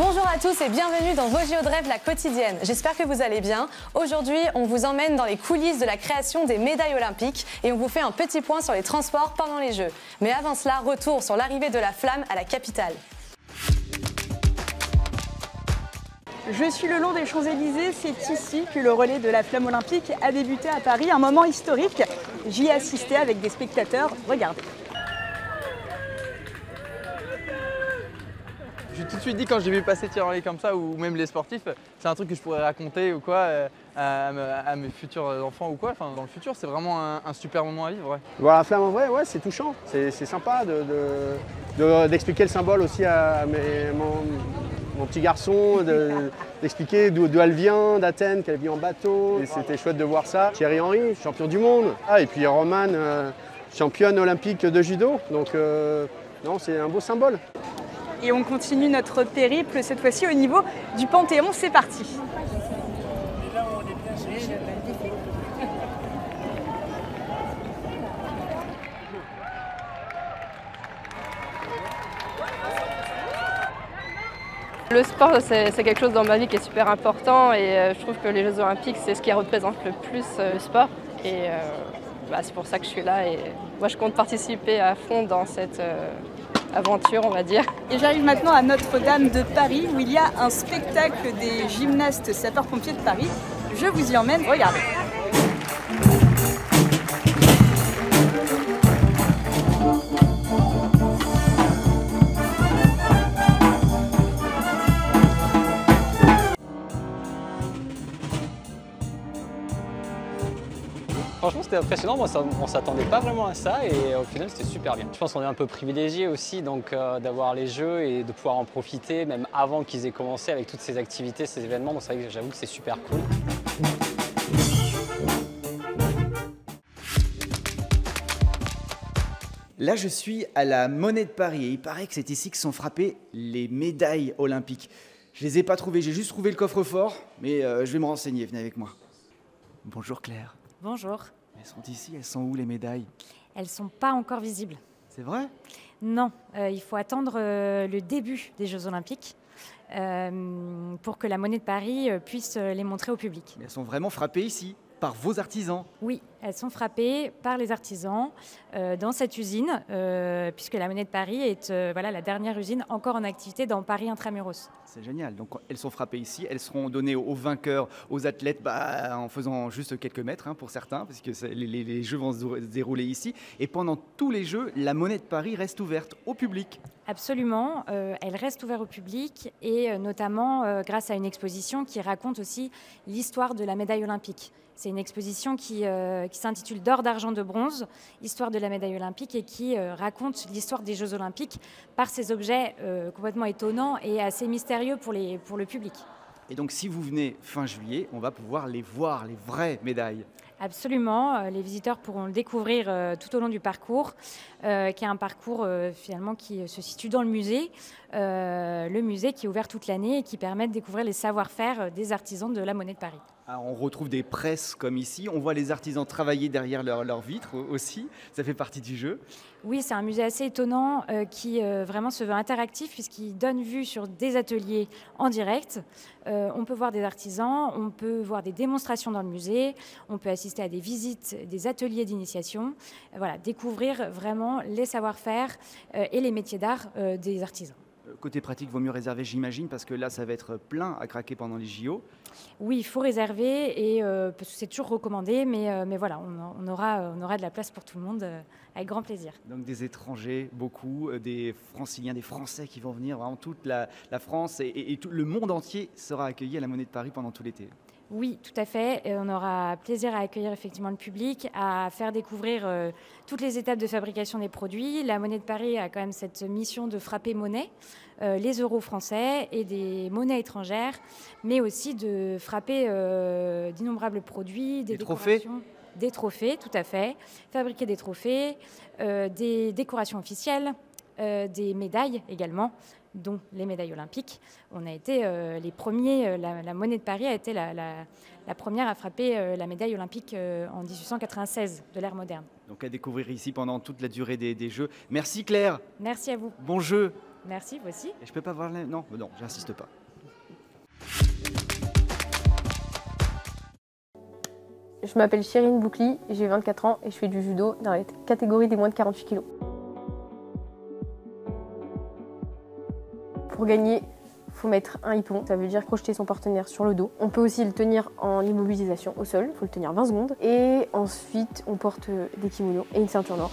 Bonjour à tous et bienvenue dans vos JO de rêve, la quotidienne. J'espère que vous allez bien. Aujourd'hui, on vous emmène dans les coulisses de la création des médailles olympiques et on vous fait un petit point sur les transports pendant les Jeux. Mais avant cela, retour sur l'arrivée de la flamme à la capitale. Je suis le long des Champs-Élysées, c'est ici que le relais de la flamme olympique a débuté à Paris, un moment historique. J'y ai assisté avec des spectateurs, regardez. Je me suis tout de suite dit quand j'ai vu passer Tirelli comme ça, ou même les sportifs, c'est un truc que je pourrais raconter ou quoi à mes futurs enfants ou quoi. Enfin, dans le futur, c'est vraiment un super moment à vivre. Ouais. Voir la flamme en vrai, ouais, c'est touchant. C'est sympa d'expliquer le symbole aussi à mon petit garçon, d'expliquer d'où elle vient, d'Athènes, qu'elle vit en bateau. Et c'était chouette de voir ça. Thierry Henry, champion du monde. Ah, et puis Romane, championne olympique de judo. Donc non, c'est un beau symbole. Et on continue notre périple, cette fois-ci au niveau du Panthéon, c'est parti. Le sport, c'est quelque chose dans ma vie qui est super important et je trouve que les Jeux Olympiques, c'est ce qui représente le plus le sport. Et c'est pour ça que je suis là et moi je compte participer à fond dans cette aventure, on va dire. Et j'arrive maintenant à Notre-Dame de Paris où il y a un spectacle des gymnastes sapeurs-pompiers de Paris. Je vous y emmène, regardez. Franchement, c'était impressionnant. Moi, on ne s'attendait pas vraiment à ça et au final, c'était super bien. Je pense qu'on est un peu privilégié aussi d'avoir les Jeux et de pouvoir en profiter, même avant qu'ils aient commencé avec toutes ces activités, ces événements. Donc, c'est vrai que j'avoue que c'est super cool. Là, je suis à la Monnaie de Paris et il paraît que c'est ici que sont frappées les médailles olympiques. Je les ai pas trouvées, j'ai juste trouvé le coffre-fort, mais je vais me renseigner, venez avec moi. Bonjour Claire. Bonjour. Elles sont ici, elles sont où les médailles? Elles ne sont pas encore visibles. C'est vrai? Non, il faut attendre le début des Jeux Olympiques pour que la Monnaie de Paris puisse les montrer au public. Mais elles sont vraiment frappées ici, par vos artisans? Oui, elles sont frappées par les artisans dans cette usine, puisque la Monnaie de Paris est la dernière usine encore en activité dans Paris Intramuros. C'est génial, donc elles sont frappées ici, elles seront données aux vainqueurs, aux athlètes en faisant juste quelques mètres pour certains, parce que les Jeux vont se dérouler ici. Et pendant tous les Jeux, la Monnaie de Paris reste ouverte au public. Absolument, elle reste ouverte au public et notamment grâce à une exposition qui raconte aussi l'histoire de la médaille olympique. C'est une exposition qui s'intitule D'or, d'argent, de bronze, histoire de la médaille olympique et qui raconte l'histoire des Jeux olympiques par ces objets complètement étonnants et assez mystérieux pour le public. Et donc si vous venez fin juillet, on va pouvoir les voir, les vraies médailles. Absolument, les visiteurs pourront le découvrir tout au long du parcours, qui est un parcours finalement qui se situe dans le musée qui est ouvert toute l'année et qui permet de découvrir les savoir-faire des artisans de la Monnaie de Paris. Alors on retrouve des presses comme ici, on voit les artisans travailler derrière leurs vitres aussi, ça fait partie du jeu. Oui, c'est un musée assez étonnant qui vraiment se veut interactif puisqu'il donne vue sur des ateliers en direct. On peut voir des artisans, on peut voir des démonstrations dans le musée, on peut assister à des visites, des ateliers d'initiation. Voilà, découvrir vraiment les savoir-faire et les métiers d'art des artisans. Côté pratique, vaut mieux réserver, j'imagine, parce que là, ça va être plein à craquer pendant les JO. Oui, il faut réserver, parce que c'est toujours recommandé, mais voilà, on aura de la place pour tout le monde, avec grand plaisir. Donc des étrangers, beaucoup, des franciliens, des Français qui vont venir, vraiment toute la France et tout le monde entier sera accueilli à la Monnaie de Paris pendant tout l'été. Oui, tout à fait. On aura plaisir à accueillir effectivement le public, à faire découvrir toutes les étapes de fabrication des produits. La Monnaie de Paris a quand même cette mission de frapper monnaie, les euros français et des monnaies étrangères, mais aussi de frapper d'innombrables produits, des trophées. Des trophées, tout à fait. Fabriquer des trophées, des décorations officielles, des médailles également, dont les médailles olympiques. On a été les premiers, la Monnaie de Paris a été la première à frapper la médaille olympique en 1896 de l'ère moderne. Donc à découvrir ici pendant toute la durée des Jeux. Merci Claire. Merci à vous. Bon jeu. Merci, vous aussi. Et je peux pas voir les... Non, non, j'insiste pas. Je m'appelle Chérine Boukli, j'ai 24 ans et je fais du judo dans la catégorie des moins de 48 kg. Pour gagner, il faut mettre un hippon, ça veut dire crocheter son partenaire sur le dos. On peut aussi le tenir en immobilisation au sol, il faut le tenir 20 secondes. Et ensuite, on porte des kimonos et une ceinture noire.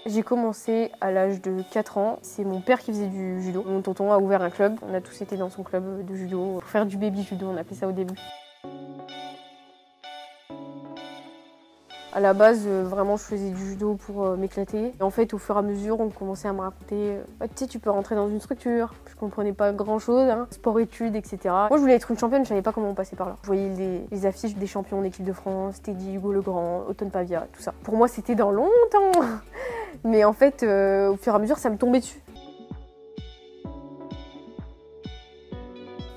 J'ai commencé à l'âge de 4 ans. C'est mon père qui faisait du judo. Mon tonton a ouvert un club. On a tous été dans son club de judo pour faire du baby judo, on appelait ça au début. À la base, vraiment, je faisais du judo pour m'éclater. Et en fait, au fur et à mesure, on commençait à me raconter tu sais, tu peux rentrer dans une structure. Je comprenais pas grand-chose, hein. Sport-études, etc. Moi, je voulais être une championne, je savais pas comment on passait par là. Je voyais les affiches des champions d'équipe de France, Teddy, Hugo Legrand, Othon Pavia, tout ça. Pour moi, c'était dans longtemps. Mais en fait, au fur et à mesure, ça me tombait dessus.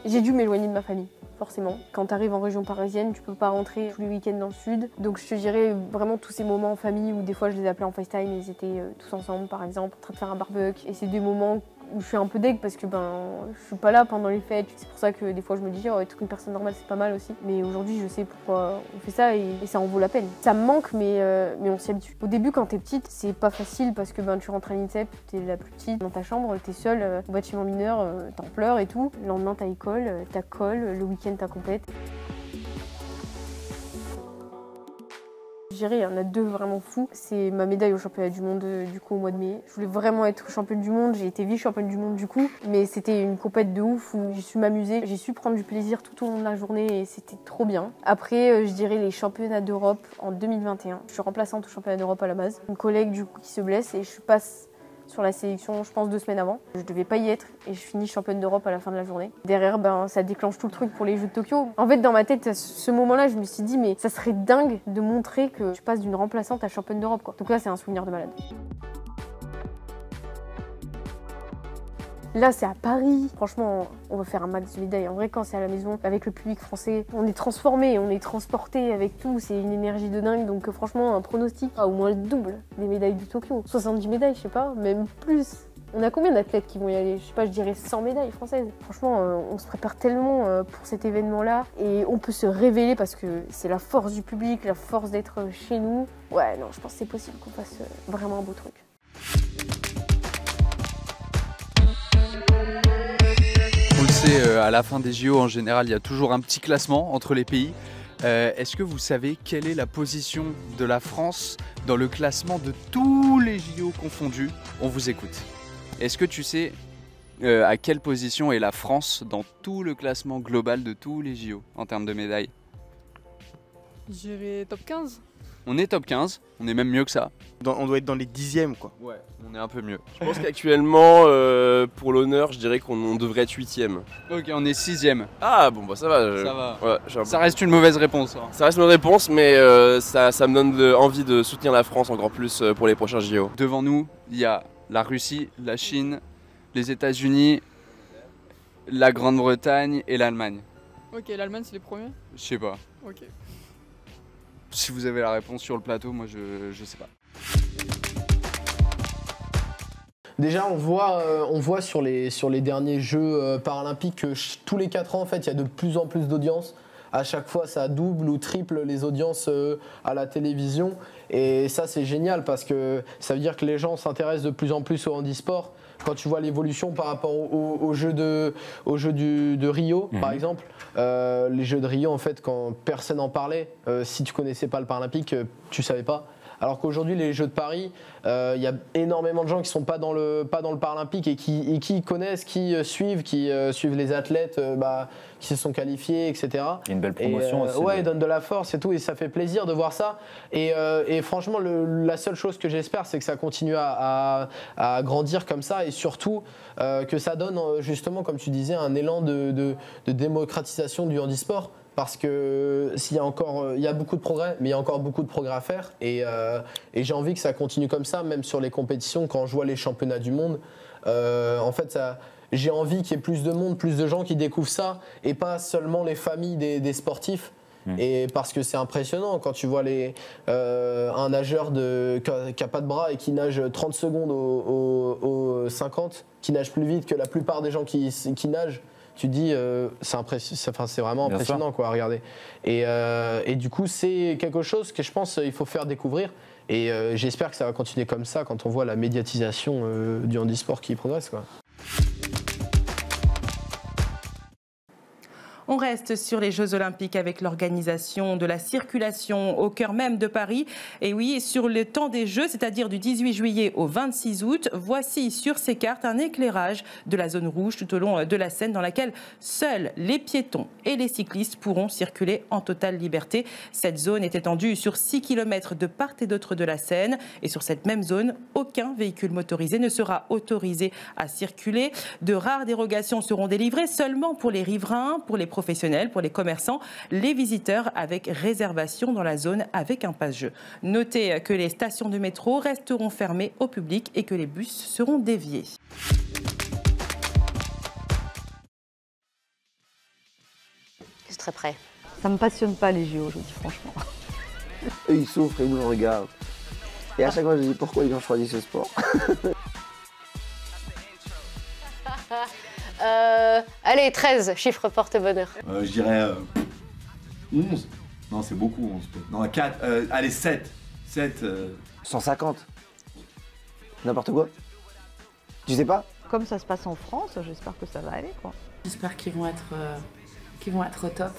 J'ai dû m'éloigner de ma famille. Forcément. Quand tu arrives en région parisienne, tu peux pas rentrer tous les week-ends dans le sud. Donc je te dirais vraiment tous ces moments en famille où des fois je les appelais en FaceTime et ils étaient tous ensemble par exemple, en train de faire un barbecue. Et c'est des moments où je suis un peu deg parce que je suis pas là pendant les fêtes. C'est pour ça que des fois je me dis être une personne normale c'est pas mal aussi. Mais aujourd'hui je sais pourquoi on fait ça et ça en vaut la peine. Ça me manque mais on s'y habitue. Au début quand t'es petite c'est pas facile parce que tu rentres à l'INSEP, t'es la plus petite dans ta chambre, t'es seule au bâtiment mineur, t'en pleures et tout. Le lendemain t'as école, t'as colle, le week-end t'as compète. Je dirais, il y en a deux vraiment fous. C'est ma médaille au championnat du monde du coup au mois de mai. Je voulais vraiment être championne du monde, j'ai été vice-championne du monde du coup. Mais c'était une compète de ouf où j'ai su m'amuser, j'ai su prendre du plaisir tout au long de la journée et c'était trop bien. Après, je dirais les championnats d'Europe en 2021. Je suis remplaçante au championnat d'Europe à la base. Une collègue du coup qui se blesse et je passe sur la sélection, je pense 2 semaines avant. Je devais pas y être et je finis championne d'Europe à la fin de la journée. Derrière, ça déclenche tout le truc pour les Jeux de Tokyo. En fait, dans ma tête, à ce moment-là, je me suis dit, mais ça serait dingue de montrer que je passe d'une remplaçante à championne d'Europe, quoi. Donc là, c'est un souvenir de malade. Là, c'est à Paris. Franchement, on va faire un max de médailles. En vrai, quand c'est à la maison, avec le public français, on est transformé, on est transporté avec tout. C'est une énergie de dingue. Donc franchement, un pronostic, au moins le double des médailles du Tokyo. 70 médailles, je sais pas, même plus. On a combien d'athlètes qui vont y aller? Je sais pas, je dirais 100 médailles françaises. Franchement, on se prépare tellement pour cet événement-là. Et on peut se révéler parce que c'est la force du public, la force d'être chez nous. Ouais, non, je pense que c'est possible qu'on fasse vraiment un beau truc. On le sait, à la fin des JO, en général, il y a toujours un petit classement entre les pays. Est-ce que vous savez quelle est la position de la France dans le classement de tous les JO confondus? On vous écoute. Est-ce que tu sais à quelle position est la France dans tout le classement global de tous les JO en termes de médailles? Je dirais top 15. On est top 15, on est même mieux que ça. On doit être dans les 10e quoi. Ouais, on est un peu mieux. Je pense qu'actuellement, pour l'honneur, je dirais qu'on devrait être 8e. Ok, on est 6e. Ah bon, bah ça va. Ça va. Ouais, ça reste une mauvaise réponse. Hein. Ça reste une mauvaise réponse, mais ça me donne envie de soutenir la France encore plus pour les prochains JO. Devant nous, il y a la Russie, la Chine, les États-Unis, la Grande-Bretagne et l'Allemagne. Ok, l'Allemagne c'est les premiers? Je sais pas. Ok. Si vous avez la réponse sur le plateau, moi je sais pas. Déjà, on voit sur les derniers Jeux paralympiques que tous les 4 ans, en fait, il y a de plus en plus d'audience. À chaque fois, ça double ou triple les audiences à la télévision. Et ça, c'est génial parce que ça veut dire que les gens s'intéressent de plus en plus au handisport. Quand tu vois l'évolution par rapport aux Jeux de Rio, par exemple, les Jeux de Rio, en fait, quand personne n'en parlait, si tu connaissais pas le paralympique, tu savais pas. Alors qu'aujourd'hui, les Jeux de Paris, il y a énormément de gens qui ne sont pas dans le paralympique et qui connaissent, qui suivent les athlètes qui se sont qualifiés, etc. Il y a une belle promotion aussi. Ouais, ils donnent de la force et tout, et ça fait plaisir de voir ça. Et franchement, la seule chose que j'espère, c'est que ça continue à grandir comme ça, et surtout que ça donne, justement, comme tu disais, un élan de démocratisation du handisport. Parce que il y a beaucoup de progrès, mais il y a encore beaucoup de progrès à faire. Et j'ai envie que ça continue comme ça, même sur les compétitions. Quand je vois les championnats du monde, en fait, j'ai envie qu'il y ait plus de monde, plus de gens qui découvrent ça, et pas seulement les familles des sportifs. Et parce que c'est impressionnant quand tu vois un nageur qui n'a pas de bras et qui nage 30 secondes au 50, qui nage plus vite que la plupart des gens qui nagent. Tu te dis, c'est vraiment impressionnant quoi, à regarder. Et du coup, c'est quelque chose que je pense qu'il faut faire découvrir. Et j'espère que ça va continuer comme ça quand on voit la médiatisation du handisport qui progresse, quoi. On reste sur les Jeux Olympiques avec l'organisation de la circulation au cœur même de Paris. Et oui, sur le temps des Jeux, c'est-à-dire du 18 juillet au 26 août, voici sur ces cartes un éclairage de la zone rouge tout au long de la Seine dans laquelle seuls les piétons et les cyclistes pourront circuler en totale liberté. Cette zone est étendue sur 6 km de part et d'autre de la Seine. Et sur cette même zone, aucun véhicule motorisé ne sera autorisé à circuler. De rares dérogations seront délivrées seulement pour les riverains, pour les professionnels, pour les commerçants, les visiteurs avec réservation dans la zone avec un passe-jeu. Notez que les stations de métro resteront fermées au public et que les bus seront déviés. Je suis très prêt. Ça me passionne pas les JO, je vous dis franchement. Eux, ils souffrent et ils nous regardent. Et à chaque fois, je dis pourquoi ils ont choisi ce sport. Allez, 13, chiffre porte-bonheur. Je dirais 11. Non, c'est beaucoup, 11. Non, 4. Allez, 7. 7. 150. N'importe quoi. Tu sais pas? Comme ça se passe en France, j'espère que ça va aller, quoi. J'espère qu'ils vont être au top.